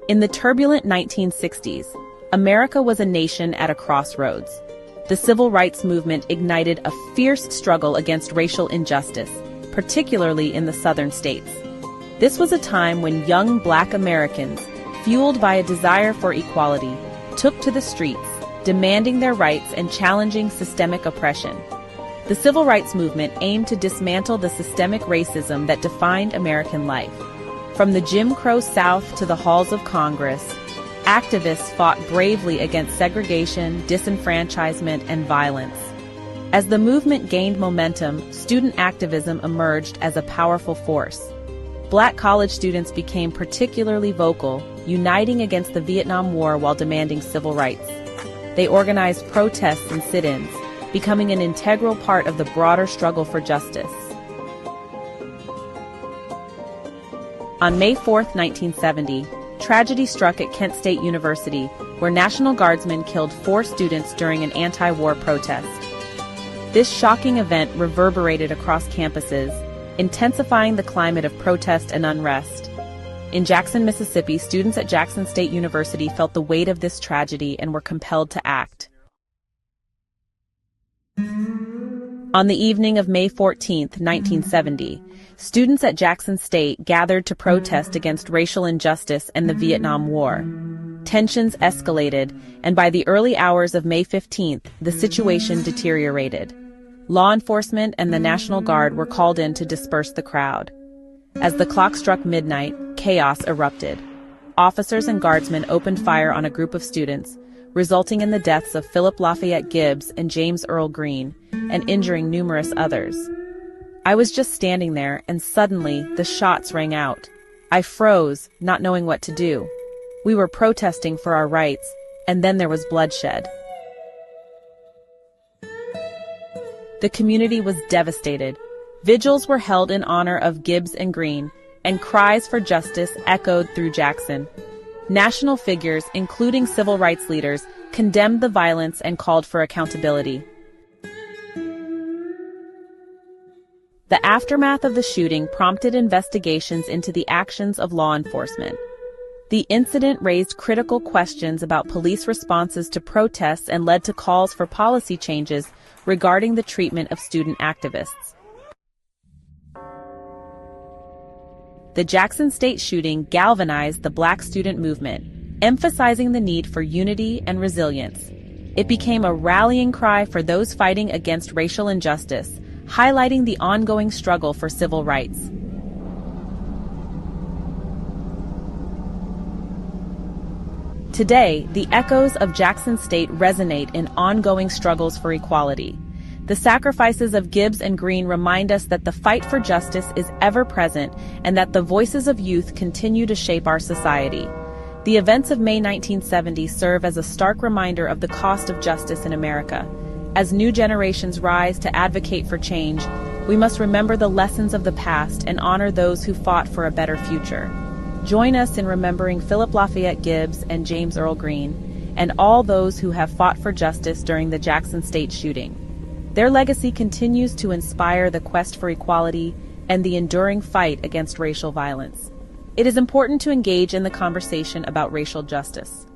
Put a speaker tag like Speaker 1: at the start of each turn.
Speaker 1: In the turbulent 1960s, America was a nation at a crossroads. The civil rights movement ignited a fierce struggle against racial injustice, particularly in the southern states. This was a time when young Black Americans, fueled by a desire for equality, took to the streets, demanding their rights and challenging systemic oppression. The civil rights movement aimed to dismantle the systemic racism that defined American life. From the Jim Crow South to the halls of Congress, activists fought bravely against segregation, disenfranchisement, and violence. As the movement gained momentum, student activism emerged as a powerful force. Black college students became particularly vocal, uniting against the Vietnam War while demanding civil rights. They organized protests and sit-ins, becoming an integral part of the broader struggle for justice. On May 4, 1970, tragedy struck at Kent State University, where National Guardsmen killed 4 students during an anti-war protest. This shocking event reverberated across campuses, intensifying the climate of protest and unrest. In Jackson, Mississippi, students at Jackson State University felt the weight of this tragedy and were compelled to act. On the evening of May 14, 1970, students at Jackson State gathered to protest against racial injustice and the Vietnam War. Tensions escalated, and by the early hours of May 15th, the situation deteriorated. Law enforcement and the National Guard were called in to disperse the crowd. As the clock struck midnight, chaos erupted. Officers and guardsmen opened fire on a group of students, resulting in the deaths of Phillip LaFayette Gibbs and James Earl Green, and injuring numerous others. I was just standing there, and suddenly, the shots rang out. I froze, not knowing what to do. We were protesting for our rights, and then there was bloodshed. The community was devastated. Vigils were held in honor of Gibbs and Green, and cries for justice echoed through Jackson. National figures, including civil rights leaders, condemned the violence and called for accountability. The aftermath of the shooting prompted investigations into the actions of law enforcement. The incident raised critical questions about police responses to protests and led to calls for policy changes regarding the treatment of student activists. The Jackson State shooting galvanized the Black student movement, emphasizing the need for unity and resilience. It became a rallying cry for those fighting against racial injustice, highlighting the ongoing struggle for civil rights. Today, the echoes of Jackson State resonate in ongoing struggles for equality. The sacrifices of Gibbs and Green remind us that the fight for justice is ever present and that the voices of youth continue to shape our society. The events of May 1970 serve as a stark reminder of the cost of justice in America. As new generations rise to advocate for change, we must remember the lessons of the past and honor those who fought for a better future. Join us in remembering Phillip LaFayette Gibbs and James Earl Green, and all those who have fought for justice during the Jackson State shooting. Their legacy continues to inspire the quest for equality and the enduring fight against racial violence. It is important to engage in the conversation about racial justice.